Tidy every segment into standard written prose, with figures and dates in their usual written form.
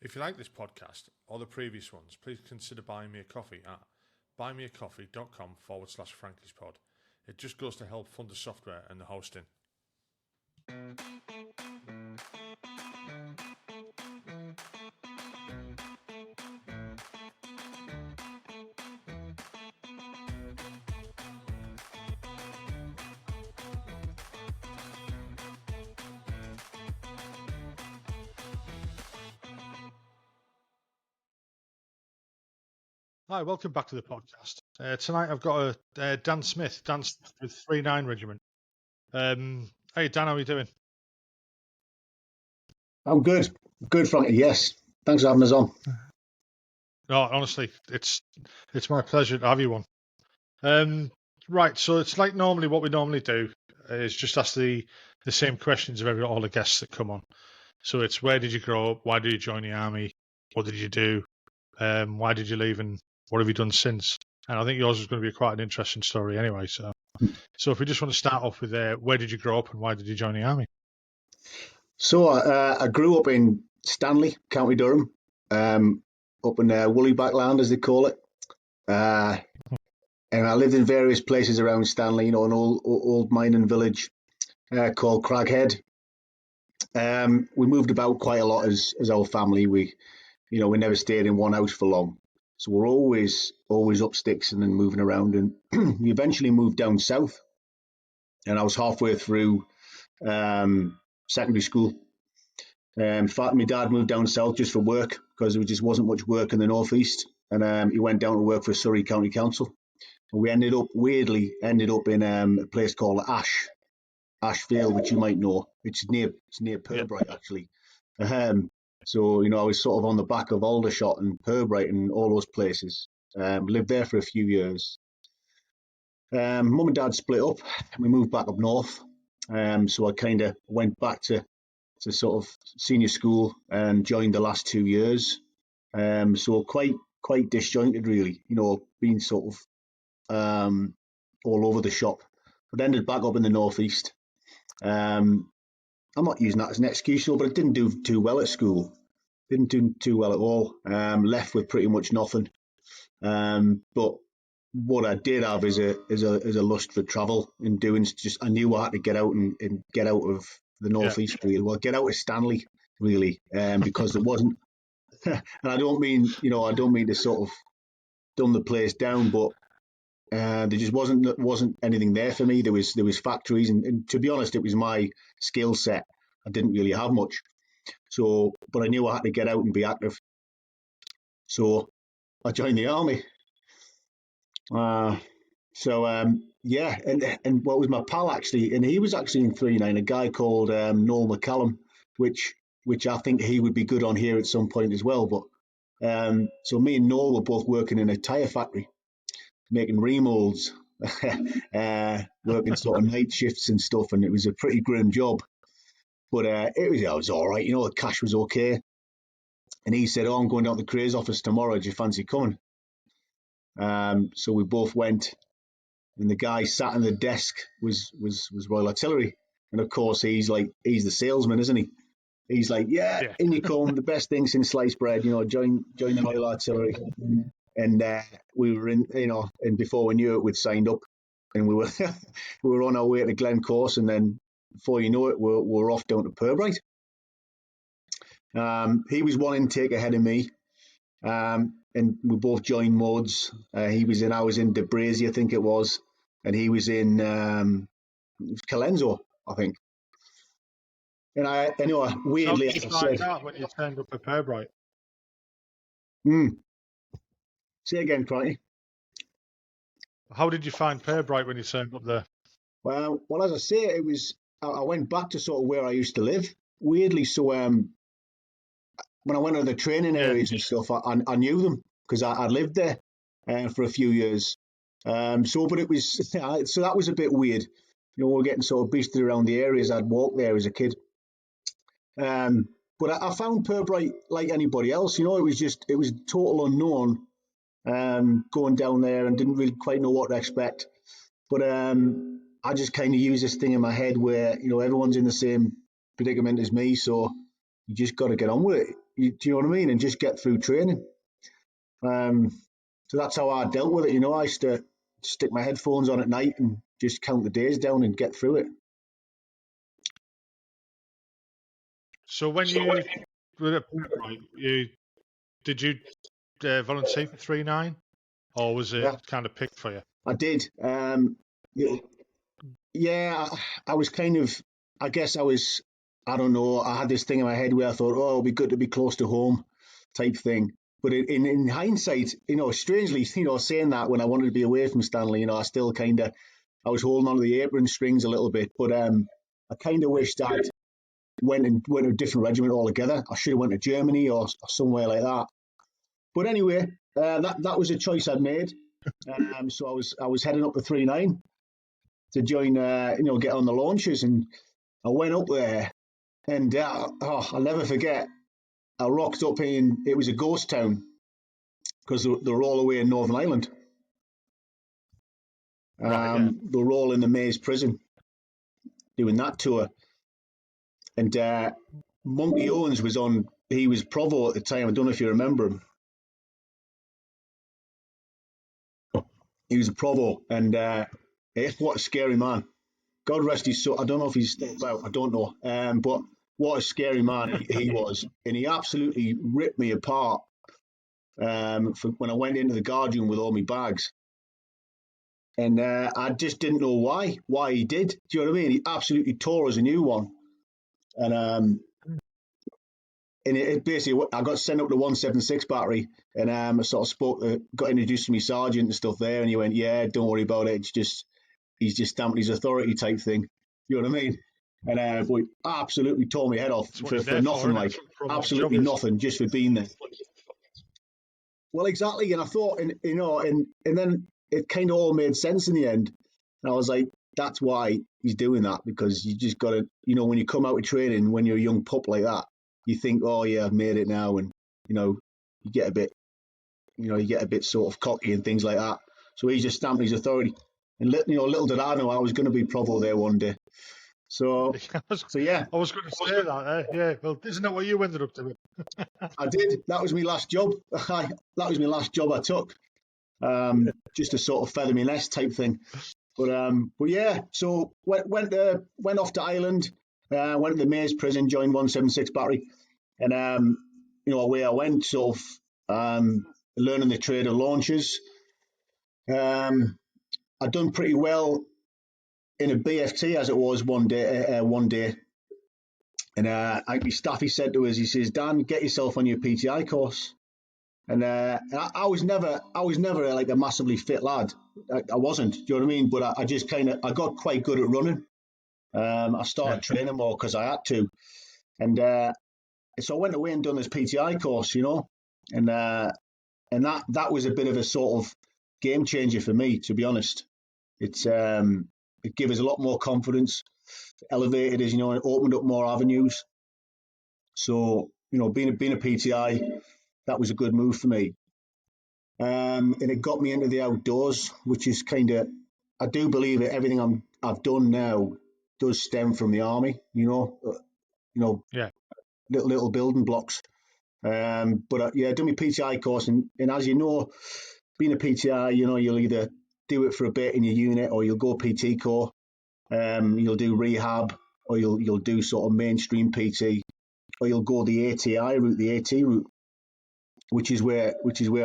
If you like this podcast or the previous ones, please consider buying me a coffee at buymeacoffee.com/Frankie'sPod. It just goes to help fund the software and the hosting. Hi, welcome back to the podcast. Tonight I've got Dan Smith with 39 Regiment. Hey Dan, how are you doing? I'm good. Good, Frankie. Yes. Thanks for having us on. No, honestly, it's my pleasure to have you on. Right, so it's like normally what we normally do is just ask the same questions of all the guests that come on. So it's where did you grow up? Why did you join the army? What did you do? Why did you leave? And what have you done since? And I think yours is going to be quite an interesting story anyway. So if we just want to start off with where did you grow up and why did you join the army? So I grew up in Stanley, County Durham, up in Woolly Backland, as they call it. And I lived in various places around Stanley, an old mining village called Craghead. We moved about quite a lot as our family. We never stayed in one house for long. So we're always up sticks and then moving around. And we eventually moved down south. And I was halfway through secondary school. In fact, my dad moved down south just for work because there just wasn't much work in the northeast. And he went down to work for Surrey County Council. And we weirdly ended up in a place called Ashvale, which you might know. It's near Purbright, actually. So, I was sort of on the back of Aldershot and Purbright and all those places. Lived there for a few years. Mum and dad split up. We moved back up north. So I kind of went back to sort of senior school and joined the last 2 years. So quite disjointed, really, being sort of all over the shop. But ended back up in the northeast. I'm not using that as an excuse, but I didn't do too well at school. Didn't do too well at all. Left with pretty much nothing. But what I did have is a lust for travel and doing. I knew I had to get out and get out of the northeast, really. Well, get out of Stanley, really, because there wasn't. And I don't mean to sort of dumb the place down, but there just wasn't anything there for me. There was factories, and to be honest, it was my skill set. I didn't really have much, but I knew I had to get out and be active. So I joined the army. And what was my pal actually, and he was actually in 39, a guy called Noel McCallum, which I think he would be good on here at some point as well. But so me and Noel were both working in a tyre factory, making remolds, working sort of night shifts and stuff, and it was a pretty grim job. But it was all right, the cash was okay. And he said, "Oh, I'm going down to the Craze office tomorrow. Do you fancy coming?" So we both went, and the guy sat on the desk was Royal Artillery, and of course he's the salesman, isn't he? He's like, yeah. In you come, the best thing since sliced bread, join the Royal Artillery. And we were in, and before we knew it, we'd signed up, and we were on our way to Glencorse, and then before you know it, we're off down to Purbright. He was one intake ahead of me, and we both joined modes. I was in De Brazy, I think it was, and he was in Colenso, I think. And weirdly, as I said, when you turned up at Purbright. Say again, Cronty. How did you find Purbright when you turned up there? Well, as I say, I went back to sort of where I used to live. Weirdly, so when I went to the training areas and stuff, I knew them because I lived there for a few years. But it was so that was a bit weird. We're getting sort of beasted around the areas. I'd walked there as a kid. But I found Purbright like anybody else. It was total unknown. Going down there and didn't really quite know what to expect. But I just kind of used this thing in my head where everyone's in the same predicament as me, so you just got to get on with it. do you know what I mean? And just get through training. So that's how I dealt with it. I used to stick my headphones on at night and just count the days down and get through it. So when you were at that point, did you volunteer for 3-9, or was it Yeah, kind of picked for you? I did. Yeah, I was kind of, I guess I don't know, I had this thing in my head where I thought, oh, it'd be good to be close to home type thing. But in hindsight, strangely, saying that when I wanted to be away from Stanley, I still I was holding on to the apron strings a little bit. But I kind of wished I'd went to a different regiment altogether. I should have went to Germany or somewhere like that. But anyway, that was a choice I'd made. So I was heading up to 3-9 to join, get on the launches, and I went up there, and I'll never forget. I rocked up it was a ghost town because they were all away in Northern Ireland. Right, yeah. They were all in the Maze prison doing that tour, and Monkey Owens was on. He was Provo at the time. I don't know if you remember him. He was a Provo, and what a scary man. God rest his soul. I don't know if he's still about. I don't know. But what a scary man he was, and he absolutely ripped me apart. When I went into the guard room with all my bags, and I just didn't know why he did. Do you know what I mean? He absolutely tore us a new one, and it basically, I got sent up to 176 battery, and I sort of got introduced to my sergeant and stuff there, and he went, "Yeah, don't worry about it. He's just stamping his authority type thing." You know what I mean? And but absolutely tore my head off for nothing, like absolutely nothing, just for being there. Well, exactly, and I thought, and then it kind of all made sense in the end. And I was like, that's why he's doing that, because you just got to, when you come out of training, when you're a young pup like that, you think, oh yeah, I've made it now, and you get a bit, sort of cocky and things like that. So he's just stamping his authority, and little did I know I was going to be Provo there one day. So yeah, I was going to say that. Yeah, well, isn't that what you ended up doing? I did. That was my last job. That was my last job I took. Just a sort of feather my nest type thing. But yeah, so went off to Ireland, went to the Maze prison, joined 176 battery, and away I went, sort of learning the trade of launches. I'd done pretty well in a BFT as it was one day, and my staffy said to us, he says, "Dan, get yourself on your PTI course." And I was never like a massively fit lad. I wasn't. Do you know what I mean? But I just I got quite good at running. I started training more because I had to, and so I went away and done this PTI course, and that was a bit of a sort of game changer for me, to be honest. It gave us a lot more confidence, elevated us, and it opened up more avenues. So being a PTI, that was a good move for me. And it got me into the outdoors, which is I do believe that everything I've done now does stem from the army, Yeah. little building blocks. But yeah, I done my PTI course, and as you know, being a PTI, you'll either do it for a bit in your unit, or you'll go PT corps, you'll do rehab, or you'll do sort of mainstream PT, or you'll go the ATI route, the AT route, which is where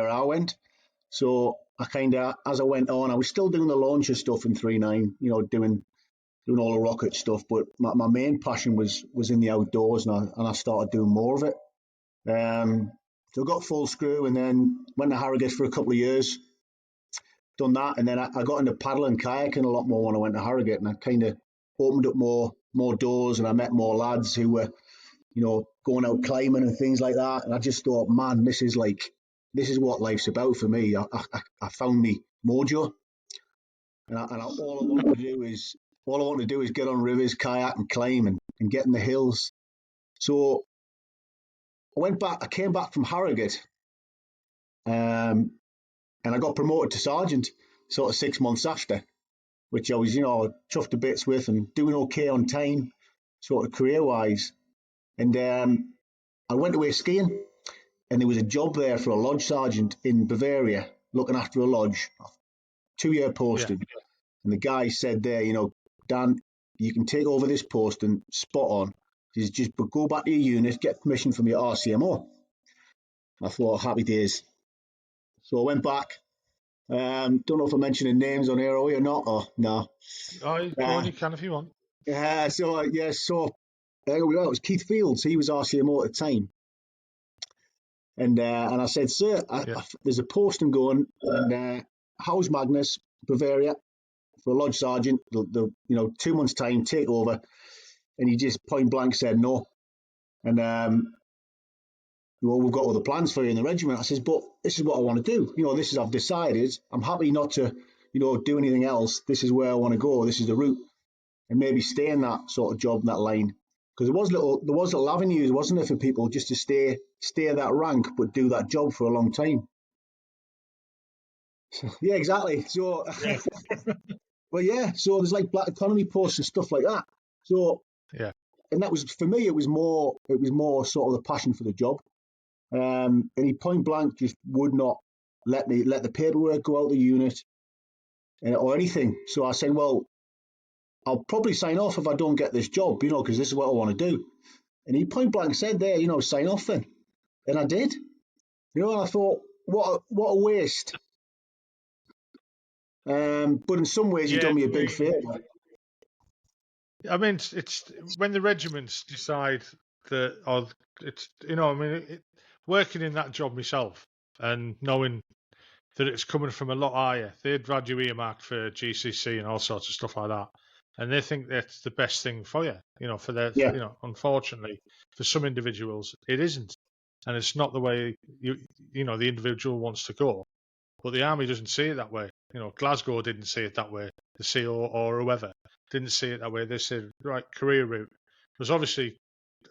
I went. So I as I went on, I was still doing the launcher stuff in 3-9, doing all the rocket stuff, but my main passion was in the outdoors, and I started doing more of it. So I got full screw, and then went to Harrogate for a couple of years, done that, and then I got into paddling, kayaking a lot more when I went to Harrogate, and I kind of opened up more doors, and I met more lads who were, going out climbing and things like that, and I just thought, man, this is what life's about for me. I found me mojo, and all I want to do is get on rivers, kayak, and climb, and get in the hills. So I came back from Harrogate, and I got promoted to sergeant sort of 6 months after, which I was, chuffed to bits with and doing okay on time, sort of career wise. And I went away skiing, and there was a job there for a lodge sergeant in Bavaria looking after a lodge, 2-year posting. And the guy said there, Dan, you can take over this post and spot on. He says, just go back to your unit, get permission from your RCMO. I thought, happy days. So I went back. Don't know if I'm mentioning names on here or not, or no. Oh, go on, you can if you want. So there we go. It was Keith Fields. He was RCMO at the time. And I said, sir, there's a posting going in House Magnus, Bavaria, for a lodge sergeant. The 2 months' time, take over. And he just point blank said no. And well, we've got other plans for you in the regiment. I says, but this is what I want to do. This is I've decided. I'm happy not to, do anything else. This is where I want to go. This is the route, and maybe stay in that sort of job, in that line. Because there was little avenues, wasn't there, for people just to stay at that rank, but do that job for a long time. So, yeah, exactly. So, Yeah. well, yeah. So there's like black economy posts and stuff like that. So, yeah. And that was, for me, it was more sort of the passion for the job. And he point blank just would not let the paperwork go out the unit or anything. So I said, well, I'll probably sign off if I don't get this job, because this is what I want to do. And he point blank said there, sign off then. And I did. And I thought, what a waste. But in some ways, he done me a big favour. I mean, it's when the regiments decide that, or it's working in that job myself and knowing that it's coming from a lot higher. They'd had you earmarked for GCC and all sorts of stuff like that, and they think that's the best thing for you. For their, unfortunately, for some individuals, it isn't, and it's not the way the individual wants to go. But the army doesn't see it that way. Glasgow didn't see it that way. The CO or whoever didn't see it that way. They said, right, career route. Because obviously,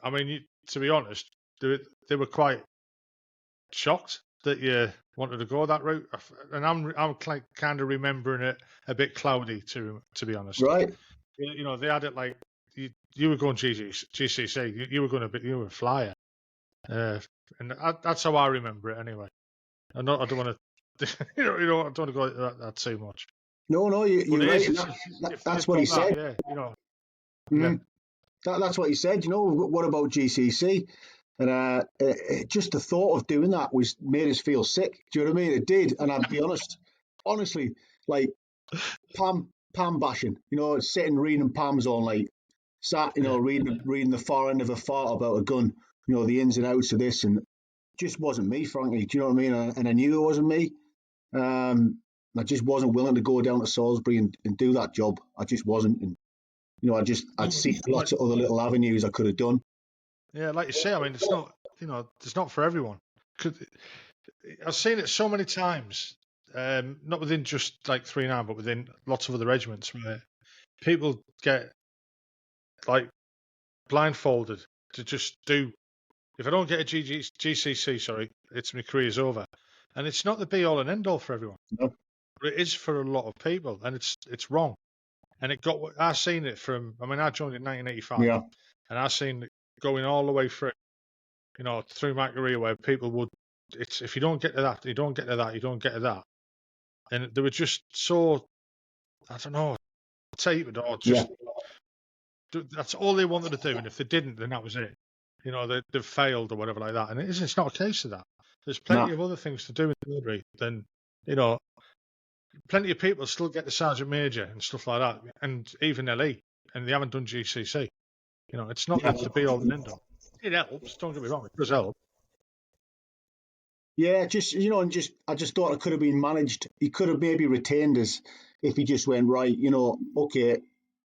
I mean, to be honest, they were quite shocked that you wanted to go that route. And I'm kind of remembering it a bit cloudy, to be honest. Right. They had it like you were going GCC. You were a flyer. And that's how I remember it anyway. I don't want to. I don't want to go that too much. No, you're right. That's what he said. That's what he said. What about GCC? And just the thought of doing that made us feel sick. Do you know what I mean? It did. And I'd be honestly, like Pam bashing. Sitting reading Pam's all night, reading the far end of a fart about a gun. The ins and outs of this, and it just wasn't me, frankly. Do you know what I mean? And I knew it wasn't me. I just wasn't willing to go down to Salisbury and do that job. I just wasn't. And, I'd seen lots of other little avenues I could have done. Yeah, like you say, I mean, it's not, it's not for everyone. I've seen it so many times, not within just like 3-9, but within lots of other regiments where people get like blindfolded to just do. If I don't get a GCC, it's my career's over. And it's not the be all and end all for everyone. No. But it is for a lot of people, and it's wrong. And I've seen it I joined in 1985, and I've seen it going all the way through, through my career where people would, if you don't get to that, you don't get to that, you don't get to that. And they were just so, I don't know, tapered or just, that's all they wanted to do. And if they didn't, then that was it. They've failed or whatever like that. And it's not a case of that. There's plenty of other things to do in the military than, plenty of people still get the sergeant major and stuff like that, and even LE, and they haven't done GCC. It's not the be all and end all. It helps. Don't get me wrong; it does help. Yeah, I just thought it could have been managed. He could have maybe retained us if he just went right. Okay,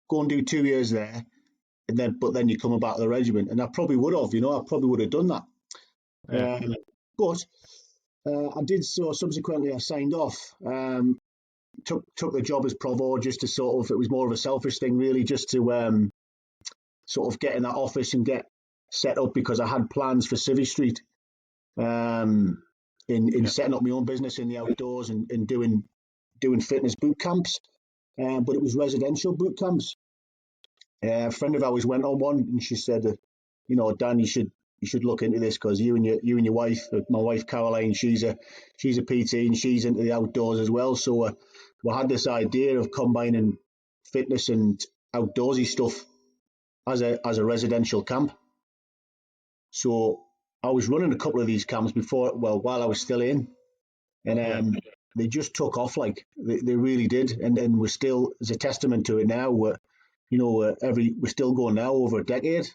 go and do 2 years there, but then you're coming back to the regiment, and I probably would have. I probably would have done that. Yeah. But I did so. Subsequently, I signed off. Took the job as provo just to sort of, it was more of a selfish thing really, just to sort of get in that office and get set up, because I had plans for Civvy Street in setting up my own business in the outdoors and doing fitness boot camps, but it was residential boot camps. A friend of ours went on one, and she said, Dan, you should you should look into this because you and your wife, my wife Caroline, she's a PT and she's into the outdoors as well. So we had this idea of combining fitness and outdoorsy stuff as a residential camp. So I was running a couple of these camps while I was still in, and they just took off like they really did, and we're still, as a testament to it now, we're still going now over a decade.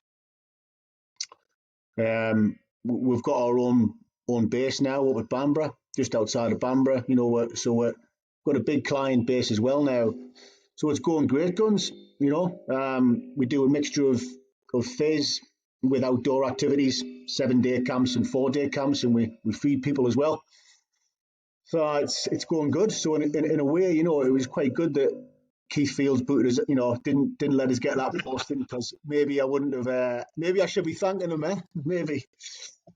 We've got our own base now up at Bamborough, just outside of Bamborough. So we've got a big client base as well now. So it's going great guns. We do a mixture of phys with outdoor activities, 7-day camps and 4-day camps, and we feed people as well. So it's going good. So in a way, it was quite good that Keith Fields booted us, didn't let us get that posting, because maybe I wouldn't have. Maybe I should be thanking him, Maybe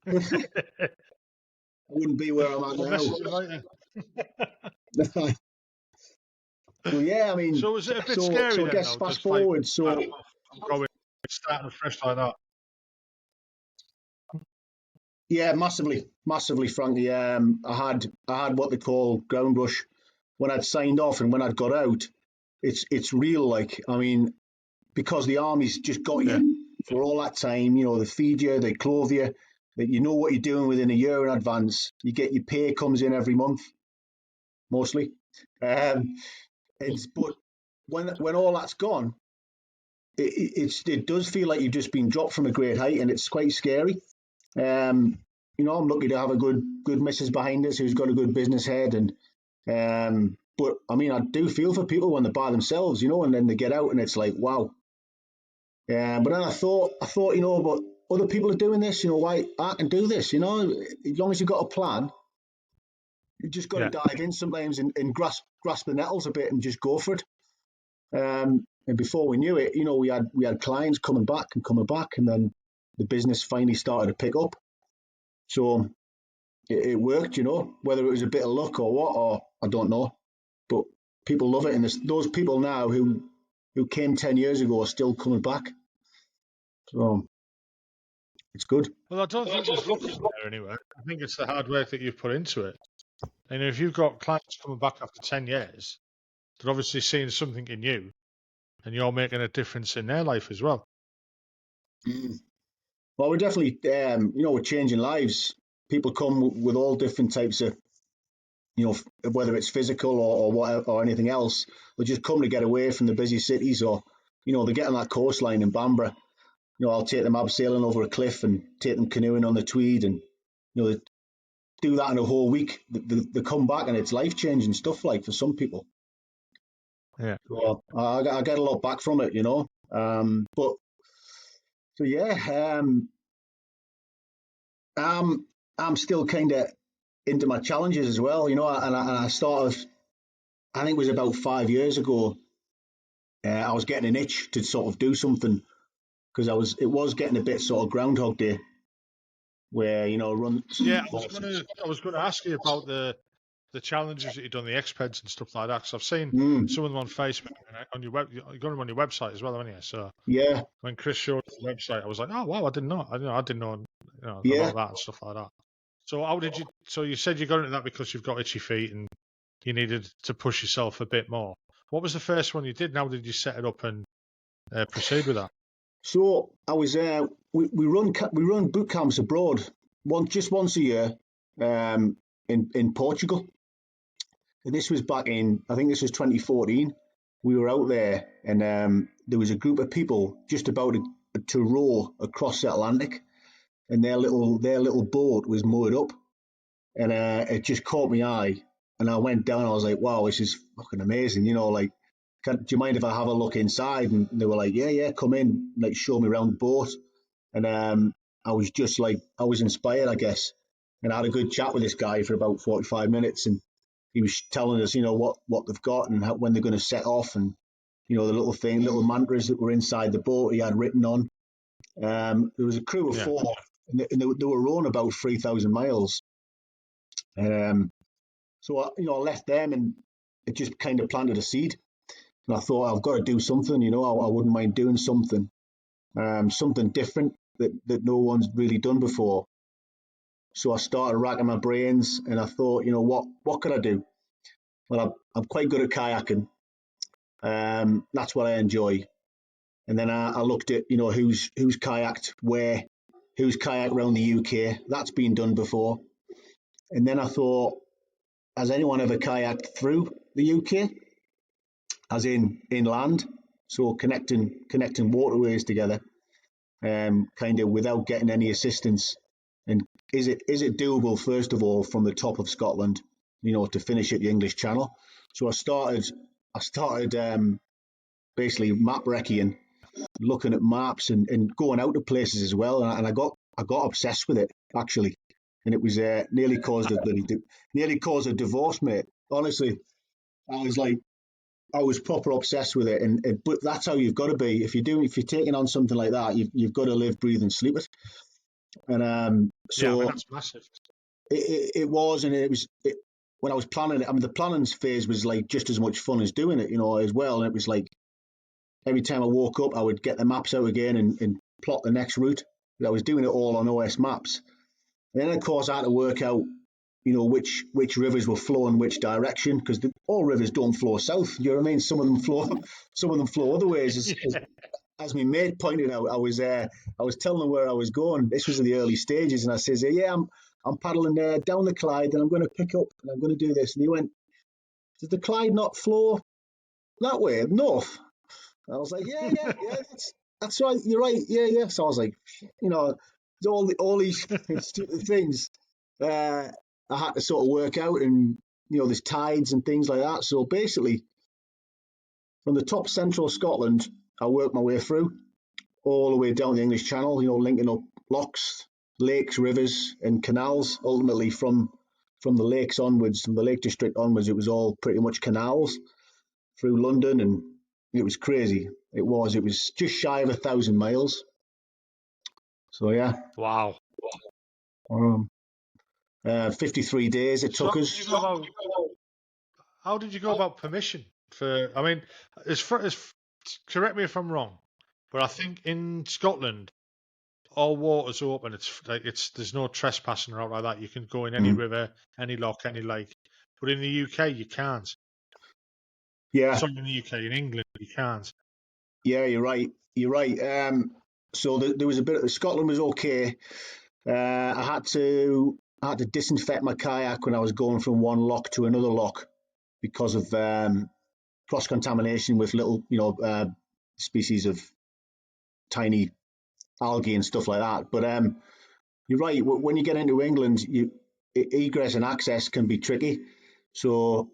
I wouldn't be where I'm at now. Well, yeah, I mean, so was it a bit scary? So I guess fast forward. I'm going starting fresh like that. Yeah, massively, Frankie. I had what they call ground rush when I'd signed off, and when I'd got out, it's real. Like, I mean, because the army's just got you for all that time. They feed you, they clothe you, that you know what you're doing within a year in advance. You get your pay comes in every month, mostly. But when all that's gone, it does feel like you've just been dropped from a great height, and it's quite scary. I'm lucky to have a good missus behind us who's got a good business head, and but I mean, I do feel for people when they're by themselves, and then they get out and it's like, wow. But then I thought, but other people are doing this, why I can do this, as long as you've got a plan, you just got to dive in sometimes and grasp the nettles a bit and just go for it. And before we knew it, we had clients coming back, and then the business finally started to pick up. So it worked, whether it was a bit of luck or what, or I don't know. But people love it, and those people now who came 10 years ago are still coming back. So it's good. Well, I don't think there's luck there anyway. I think it's the hard work that you've put into it. And if you've got clients coming back after 10 years, they're obviously seeing something in you, and you're making a difference in their life as well. Well, we're definitely, we're changing lives. People come with all different types of, whether it's physical or whatever, or anything else. They just come to get away from the busy cities, or, they get on that coastline in Bamborough. I'll take them abseiling over a cliff and take them canoeing on the Tweed, and, they do that in a whole week. They come back, and it's life-changing stuff, like, for some people. Yeah. So I get a lot back from it, but so yeah, I'm still kind of into my challenges as well, and I started, I think it was about 5 years ago, I was getting an itch to sort of do something, because it was getting a bit sort of Groundhog Day, where, run. Yeah, I was going to ask you about the challenges that you've done, the expeds and stuff like that, because I've seen some of them on Facebook and on your web. You've got them on your website as well, haven't you? So yeah, when Chris showed the website, I was like, oh wow, I didn't know about that and stuff like that. So how did you? So you said you got into that because you've got itchy feet and you needed to push yourself a bit more. What was the first one you did? Now did you set it up and proceed with that? So I was we run boot camps abroad once a year, in Portugal. And this was back in, I think this was 2014. We were out there, and there was a group of people just about to row across the Atlantic, and their little boat was moored up, and it just caught my eye, and I went down. I was like, wow, this is fucking amazing, like, do you mind if I have a look inside? And they were like, yeah, come in, like, show me around the boat. And I was just like, I was inspired, I guess, and I had a good chat with this guy for about 45 minutes, and he was telling us, what they've got and when they're going to set off, and the little mantras that were inside the boat he had written on. There was a crew of 4, and they were rowing about 3,000 miles. So I left them, and it just kind of planted a seed. And I thought, I've got to do something. I wouldn't mind doing something different. that no one's really done before. So I started racking my brains, and I thought, what could I do? Well, I'm quite good at kayaking. That's what I enjoy. And then I looked at, who's kayaked where, who's kayaked around the UK. That's been done before. And then I thought, has anyone ever kayaked through the UK, as in inland? So connecting waterways together, kind of without getting any assistance. And is it doable, first of all, from the top of Scotland, to finish at the English Channel? So I started basically map recceing, looking at maps and going out to places as well. And I got obsessed with it, actually, and it was nearly caused a divorce, mate. Honestly, I was proper obsessed with it, and but that's how you've got to be if you're taking on something like that. You've got to live, breathe, and sleep it. And Yeah, I mean so that's massive. it was, and it was when I was planning it. I mean, the planning phase was like just as much fun as doing it, as well. And it was like every time I woke up, I would get the maps out again and plot the next route. I was doing it all on OS Maps. And then, of course, I had to work out, which rivers were flowing which direction, because all rivers don't flow south. You know what I mean? Some of them flow other ways. As my mate pointed out, I was telling him where I was going. This was in the early stages, and I says, "Yeah, I'm paddling down the Clyde, and I'm going to pick up, and I'm going to do this." And he went, "Does the Clyde not flow that way, north?" And I was like, "Yeah, that's right. You're right. Yeah." So I was like, all these stupid things I had to sort of work out, and there's tides and things like that. So basically, from the top central Scotland, I worked my way through all the way down the English Channel. Linking up lochs, lakes, rivers, and canals. Ultimately, from the lakes onwards, from the Lake District onwards, it was all pretty much canals through London, and it was crazy. It was just shy of 1,000 miles. So yeah, Wow. um, 53 days it So took us. how did you go about permission for? I mean, correct me if I'm wrong, but I think in Scotland all water's open. There's no trespassing or out like that. You can go in any Mm. river, any loch, any lake. But in the UK, you can't. Yeah, Sorry, in the UK, in England, you can't. yeah, you're right. You're right. So there was a bit of Scotland was okay. I had to disinfect my kayak when I was going from one loch to another loch because of cross contamination with little, species of tiny algae and stuff like that. But you're right. When you get into England, egress and access can be tricky. So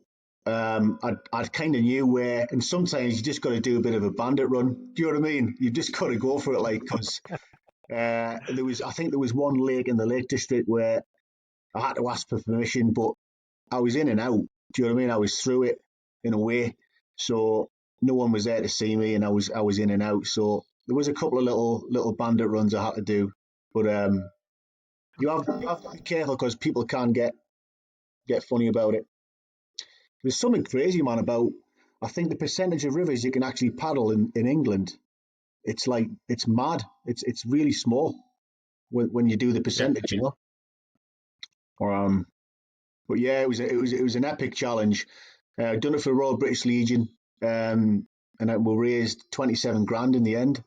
I kind of knew where, and sometimes you just got to do a bit of a bandit run. Do you know what I mean? You've just got to go for it, like, because I think there was one lake in the Lake District where I had to ask for permission, but I was in and out. Do you know what I mean? I was through it in a way, so no one was there to see me, and I was in and out. So there was a couple of little bandit runs I had to do, but you have to be careful because people can get funny about it. There's something crazy, man, about I think the percentage of rivers you can actually paddle in England. It's mad. It's really small when you do the Yeah. percentage. Or but yeah, it was an epic challenge. Done it for Royal British Legion, and we raised 27 grand in the end.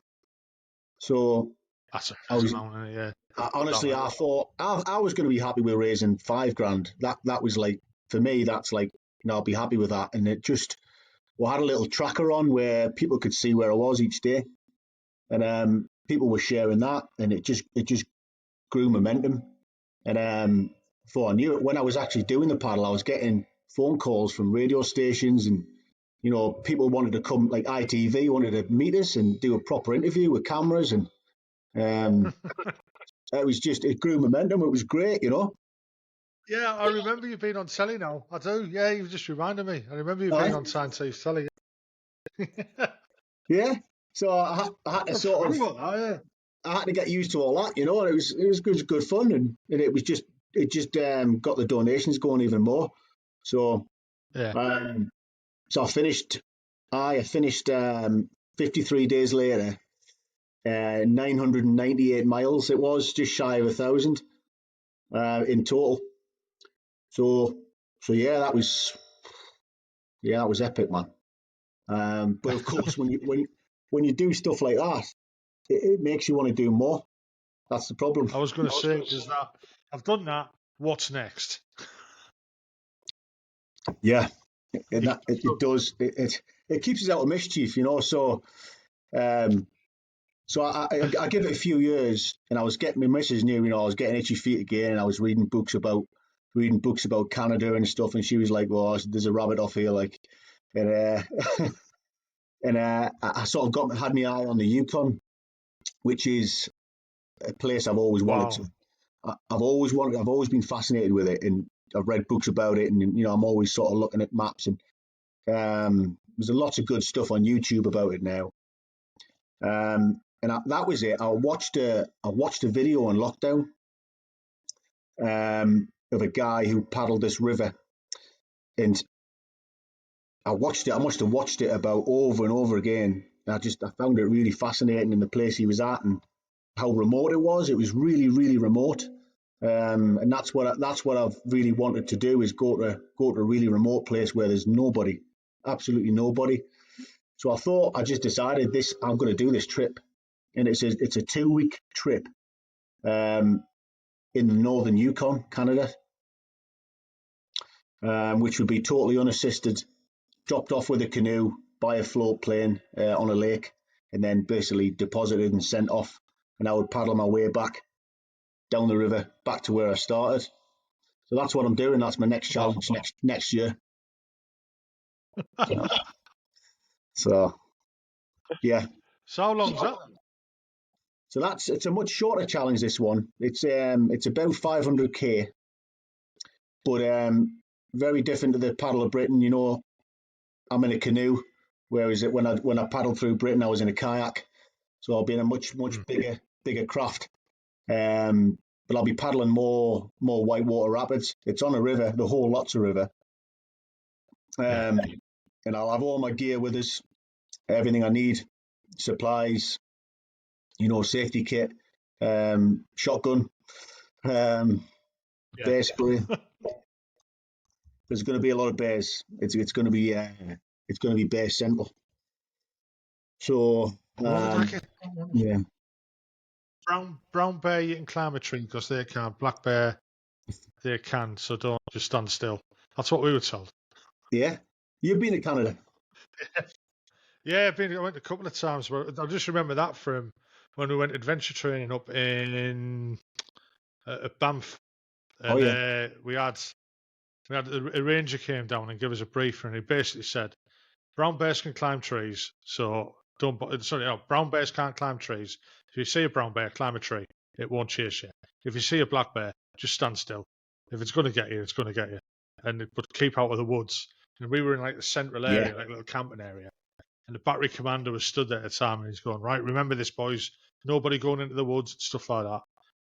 So That's a I fair was amount, yeah. Put that honestly, way. I thought I was going to be happy with raising 5 grand. That was like, for me, that's like, I'll be happy with that. And it just, we had a little tracker on where people could see where I was each day, and people were sharing that, and it just grew momentum. And before I knew it, when I was actually doing the paddle, I was getting phone calls from radio stations, and people wanted to come, like ITV wanted to meet us and do a proper interview with cameras, and um, it grew momentum. It was great. Yeah, I remember you being on telly now. I do. Yeah, you just reminded me. I remember you being Aye. on Science telly. Yeah. So I had to I sort forgot of about that, I had to get used to all that, and it was good fun, and it just got the donations going even more. So yeah. so I finished 53 days later. 998 miles. It was just shy of 1,000 in total. So yeah, that was epic, man. But of course, when you do stuff like that, it makes you want to do more. That's the problem. I was going to say is that I've done that. What's next? Yeah, and You- that it does. It keeps us out of mischief, you know. So I give it a few years, and I was getting my missus knew, you know, I was getting itchy feet again, and I was reading books about Canada and stuff, and she was like, "Well, there's a rabbit off here," like, and I sort of had my eye on the Yukon, which is a place I've always wanted wow. to. I've always been fascinated with it, and I've read books about it, and you know, I'm always sort of looking at maps, and there's a lot of good stuff on YouTube about it now. That was it. I watched a video on lockdown of a guy who paddled this river, and I watched it. I must have watched it about over and over again. I found it really fascinating in the place he was at and how remote it was. It was really, really remote. And that's what I've really wanted to do is go to a really remote place where there's nobody, absolutely nobody. So I just decided this. I'm going to do this trip, and it's a 2 week trip um, in the northern Yukon, Canada, which would be totally unassisted, dropped off with a canoe by a float plane on a lake, and then basically deposited and sent off. And I would paddle my way back down the river back to where I started. So that's what I'm doing. That's my next Wow. challenge next year. So yeah. So how long's that? So it's a much shorter challenge. This one, it's about 500k, but very different to the paddle of Britain. You know, I'm in a canoe, whereas when I paddled through Britain, I was in a kayak. So I'll be in a much Hmm. bigger craft. But I'll be paddling more whitewater rapids. It's on a river, the whole lot's a river. Yeah. And I'll have all my gear with us, everything I need, supplies, you know, safety kit, shotgun, um, Yeah. bear spray. There's going to be a lot of bears. It's going to be bear central. So What did I get? yeah, Brown bear, you can climb a tree because they can't. Black bear, they can. So don't just stand still. That's what we were told. yeah. You've been to Canada. Yeah, I went a couple of times. But I just remember that from when we went adventure training up in at Banff, Oh and yeah, we had a ranger came down and gave us a brief, and he basically said brown bears can climb trees, so don't. Sorry, no, brown bears can't climb trees. If you see a brown bear climb a tree, it won't chase you. If you see a black bear, just stand still. If it's going to get you, it's going to get you. But keep out of the woods. And we were in like the central yeah, area, like a little camping area. And the battery commander was stood there at the time, and he's going, right, remember this, boys. Nobody going into the woods and stuff like that.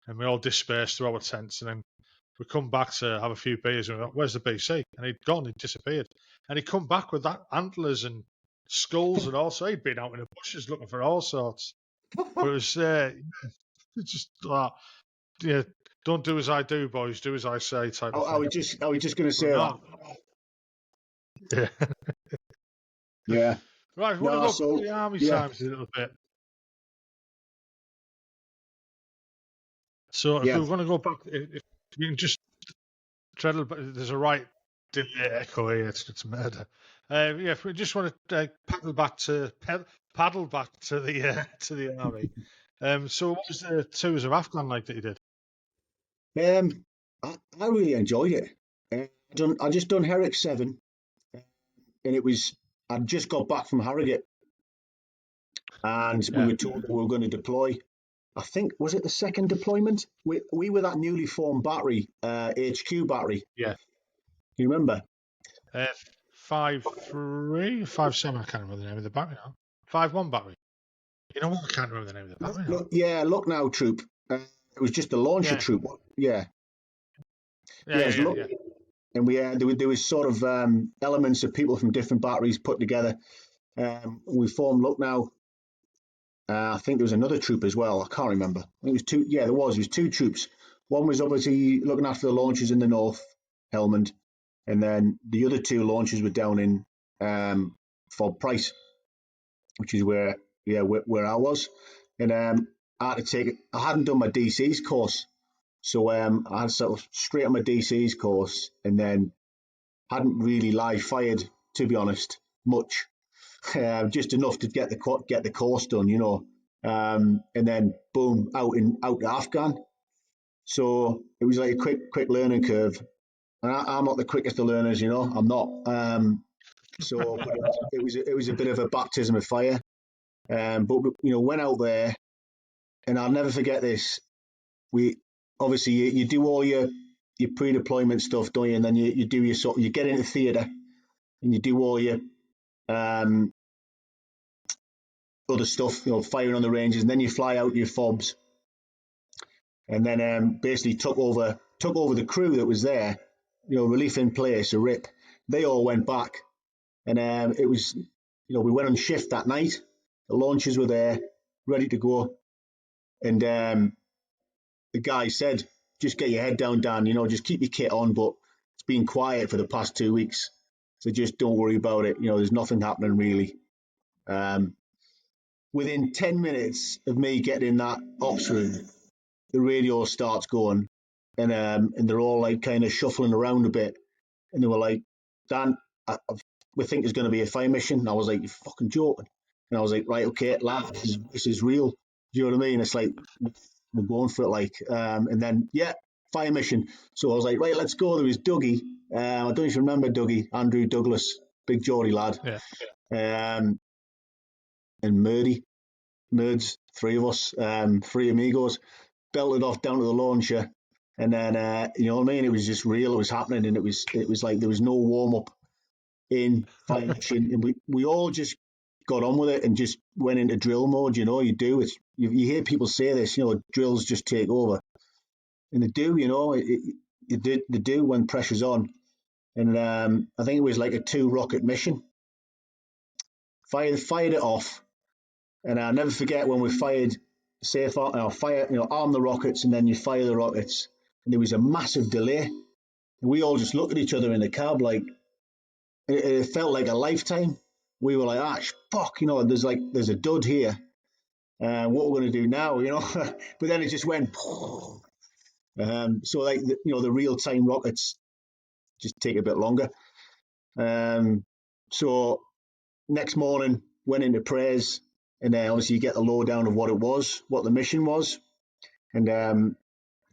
And we all dispersed to our tents, and then we come back to have a few beers, and we're like, where's the BC? And he'd gone, he'd disappeared. And he'd come back with that antlers and skulls, and also he'd been out in the bushes looking for all sorts. But it was just like, yeah, don't do as I do, boys, do as I say type of thing. I was just going to But say that. no, yeah. Yeah. Right, if we want to No, go back to so the army yeah, times a little bit. So if yeah, we were going to go back, if you can just treadle, but there's a right echo here. It's murder. Yeah, if we just want to paddle back to the army. So what was the tours of Afghan like that you did? um, I really enjoyed it. I just done Herrick 7, and I just got back from Harrogate, and we Yeah, were told that we were going to deploy. I think was it the second deployment? We were that newly formed battery, HQ battery. yeah. You remember? Uh, 5-3, 5-7. I can't remember the name of the battery now. 5-1 battery. You know what? I can't remember the name of the battery now. Yeah, look now, troop. It was just the launcher Yeah, troop. Yeah, yeah, yeah. It yeah, was yeah, look, yeah. and there was sort of elements of people from different batteries put together. We formed Lucknow, I think there was another troop as well. I can't remember. I think it was two. Yeah, there was. It was two troops. One was obviously looking after the launches in the north, Helmand, and then the other two launches were down in Fob Price, which is where I was. And I had to take. I hadn't done my DC's course, so I had sort of straight on my DC's course, and then hadn't really live fired, to be honest, much. Just enough to get the course done, and then boom, out to Afghan. So it was like a quick learning curve. And I'm not the quickest of learners, I'm not. So but it was a bit of a baptism of fire. But went out there, and I'll never forget this. We obviously you do all your pre-deployment stuff, don't you? And then you do your you get into theatre, and you do all your other stuff, firing on the ranges, and then you fly out your fobs, and then basically took over the crew that was there, relief in place, a rip. They all went back, and it was, we went on shift that night. The launches were there, ready to go, and the guy said, "Just get your head down, Dan. Just keep your kit on, but it's been quiet for the past 2 weeks, so just don't worry about it. There's nothing happening really." Within 10 minutes of me getting in that ops room, the radio starts going, and they're all like kind of shuffling around a bit, and they were like, "Dan, we think there's going to be a fire mission." And I was like, "You're fucking joking." And I was like, "Right, okay, lad, this is real." Do you know what I mean? It's like, we're going for it, like, and then, yeah, fire mission. So I was like, right, let's go. There was Dougie. I don't know if you remember Dougie, Andrew Douglas, big Geordie lad. Yeah. And Merds, three of us, three amigos, belted off down to the launcher. And then, you know what I mean? It was just real. It was happening. And it was like there was no warm up in fire mission. And we all just got on with it and just went into drill mode. You do. You hear people say this, drills just take over. And they do, they do when pressure's on. And I think it was like a 2-rocket mission. Fired it off. And I'll never forget when we fired, arm the rockets, and then you fire the rockets. And there was a massive delay. And we all just looked at each other in the cab like, it felt like a lifetime. We were like, fuck, there's a dud here. What we're going to do now, but then it just went. So like the real time rockets just take a bit longer. So next morning went into prayers, and then obviously you get the lowdown of what the mission was, and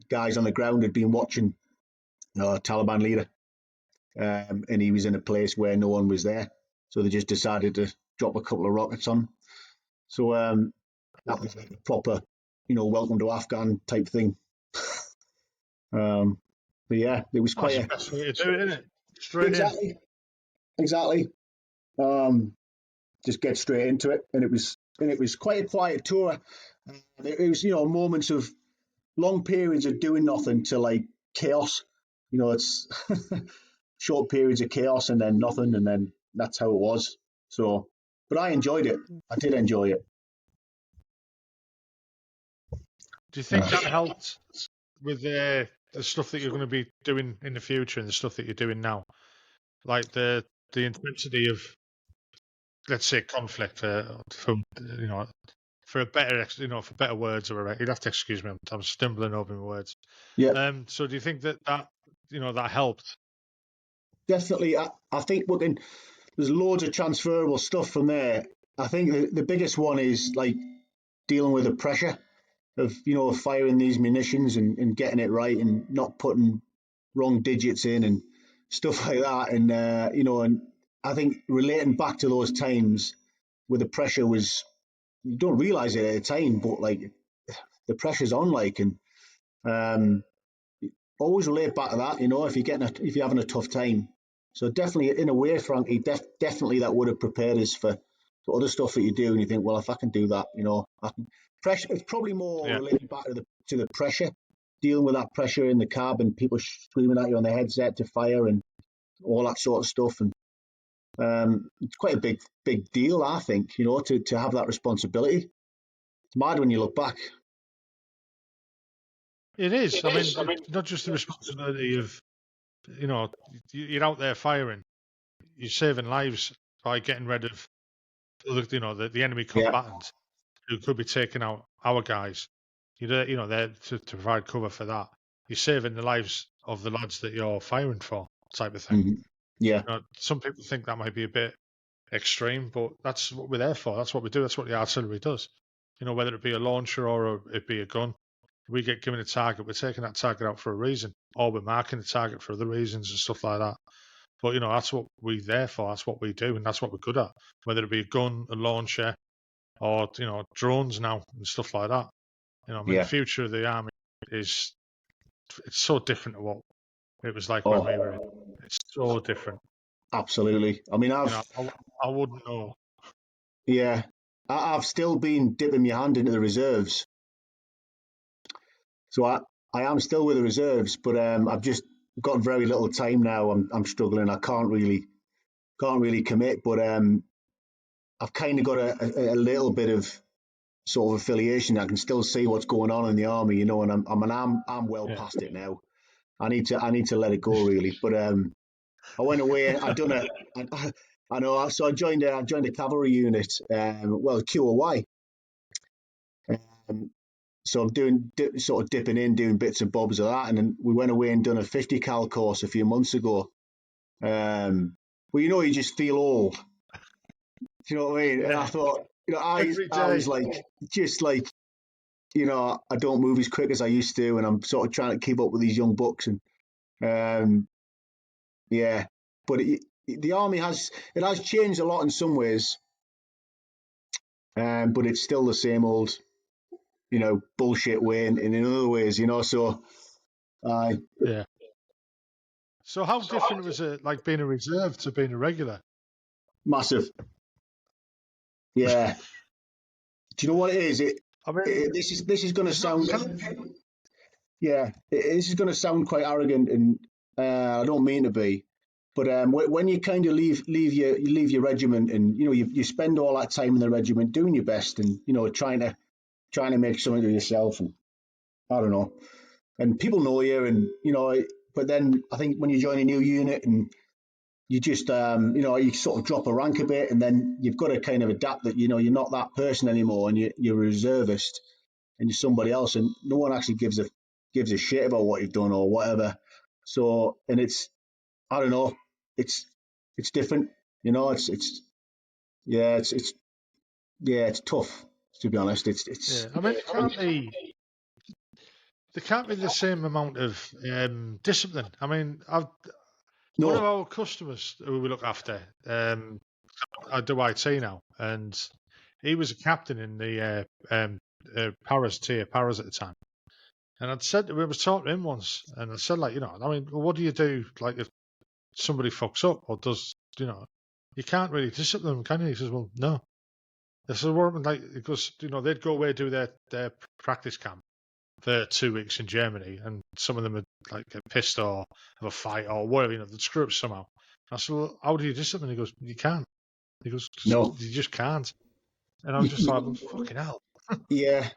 guys on the ground had been watching Taliban leader, and he was in a place where no one was there, so they just decided to drop a couple of rockets on. So that was like a proper, welcome to Afghan type thing. But yeah, it was quite That's the best way to do it, isn't it? Straight exactly. Just get straight into it, and it was quite a quiet tour. It was moments of long periods of doing nothing to like chaos. It's short periods of chaos and then nothing, and then that's how it was. So, but I enjoyed it. I did enjoy it. Do you think that helped with the stuff that you're going to be doing in the future and the stuff that you're doing now? Like the intensity of, let's say, conflict, from for a better for better words, or you'd have to excuse me. I'm stumbling over my words. Yeah. So do you think that that helped? Definitely. I think there's loads of transferable stuff from there. I think the biggest one is like dealing with the pressure of firing these munitions and getting it right and not putting wrong digits in and stuff like that. And and I think relating back to those times where the pressure was, you don't realize it at the time, but like the pressure's on, like, and always relate back to that. If you're having a tough time. So definitely, in a way, Frankie, definitely that would have prepared us for other stuff that you do, and you think, well, if I can do that, I can. Pressure. It's probably more related back to the pressure, dealing with that pressure in the cab and people screaming at you on the headset to fire and all that sort of stuff. And it's quite a big deal, I think, to have that responsibility. It's mad when you look back. It is. I mean, it's not just the responsibility of, you're out there firing, you're saving lives by getting rid of, the enemy Yeah. combatants who could be taking out our guys. You're there to provide cover for that. You're saving the lives of the lads that you're firing for, type of thing. Yeah. Some people think that might be a bit extreme, but that's what we're there for. That's what we do. That's what the artillery does. Whether it be a launcher or it be a gun, we get given a target. We're taking that target out for a reason, or we're marking the target for other reasons and stuff like that. But that's what we're there for. That's what we do, and that's what we're good at. Whether it be a gun, a launcher, or drones now and stuff like that. The future of the army it's so different to what it was like when we were in. It's so different. Absolutely. I mean, I wouldn't know. Yeah, I've still been dipping my hand into the reserves. So I am still with the reserves, but I've just got very little time now. I'm struggling. I can't really commit, but I've kind of got a little bit of sort of affiliation. I can still see what's going on in the army, and I'm well past it now. I need to let it go really. But I went away. I know. So I joined a cavalry unit. QOY. So I'm sort of dipping in, doing bits and bobs of that, and then we went away and done a 50 cal course a few months ago. Well, you just feel old. Do you know what I mean? And I thought, I was like, just like, I don't move as quick as I used to, and I'm sort of trying to keep up with these young bucks, and yeah. But the army has changed a lot in some ways, but it's still the same old, bullshit way in other ways, So, yeah. So how different was it, like being a reserve to being a regular? Massive. Yeah. Do you know what it is? This is going to sound. Yeah, this is going to sound quite arrogant, and I don't mean to be. But when you kind of leave your regiment, and you spend all that time in the regiment doing your best, and trying to make something of yourself, and I don't know, and people know you, and but then I think when you join a new unit and you just you sort of drop a rank a bit, and then you've got to kind of adapt that you're not that person anymore, and you're a reservist, and you're somebody else, and no one actually gives a shit about what you've done or whatever. So, and it's, I don't know, it's different, it's yeah, it's tough, to be honest. It's I mean, there can't be the same amount of discipline. I mean, one of our customers who we look after, I do IT now, and he was a captain in the Paras at the time. And we was talking to him once, and I said, like, what do you do, like, if somebody fucks up or does, you can't really discipline them, can you? He says, well, no. I said, what, like, because, they'd go away, do their practice camp for 2 weeks in Germany, and some of them would, like, get pissed or have a fight or whatever, they'd screw up somehow. I said, well, how do you discipline? He goes, you can't. He goes, no, you just can't. And I was just like, well, fucking hell. Yeah,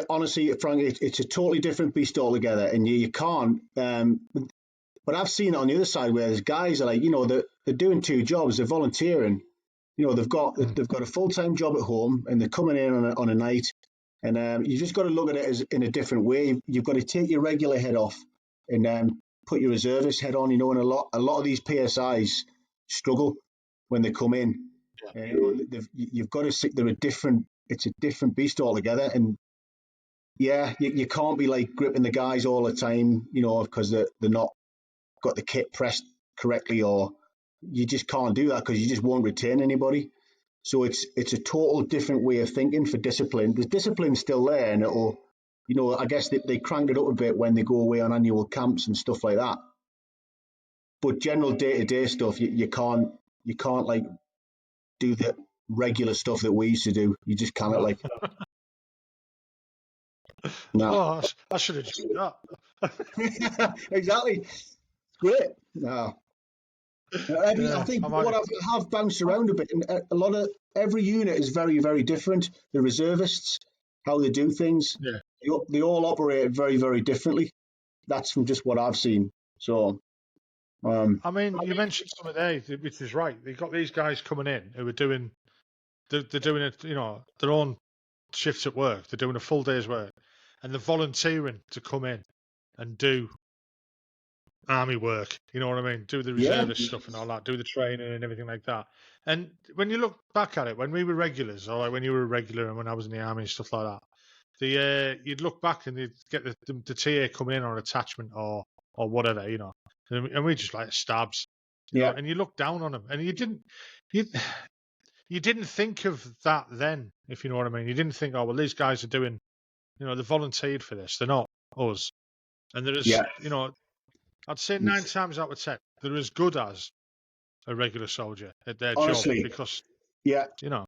honestly, Frank, it's a totally different beast altogether, and you can't. But I've seen it on the other side where there's guys are like, they're doing two jobs, they're volunteering. They've got a full-time job at home, and they're coming in on a night, and you just got to look at it as in a different way. You've got to take your regular head off and put your reservist head on. And a lot of these PSIs struggle when they come in. You've got to see they're a different. It's a different beast altogether, and yeah, you can't be like gripping the guys all the time, because they're not got the kit pressed correctly, or you just can't do that because you just won't retain anybody. So it's a total different way of thinking for discipline. The discipline's still there, and it'll, I guess they cranked it up a bit when they go away on annual camps and stuff like that. But general day-to-day stuff, you can't like do the regular stuff that we used to do. You just cannot like. No. Oh, I should have just done that. Exactly. Great. No. I think what I have bounced around a bit, and a lot of every unit is very, very different. The reservists, how they do things. Yeah. They all operate very, very differently. That's from just what I've seen. So, I mean, you mentioned some of there, which is right. They've got these guys coming in who are doing, they're doing it, their own shifts at work. They're doing a full day's work, and they're volunteering to come in and do army work. You know what I mean? Do the yeah, reservist stuff and all that, do the training and everything like that. And when you look back at it, when we were regulars, or like when you were a regular and when I was in the army and stuff like that, you'd look back and you'd get the TA coming in on attachment or whatever, and we just like stabs, yeah, and you look down on them, and you you didn't think of that then, if you know what I mean. You didn't think, oh well, these guys are doing, they volunteered for this. They're not us, and there is, yeah. I'd say 9 times out of 10, they're as good as a regular soldier at their job Honestly, because yeah. you know,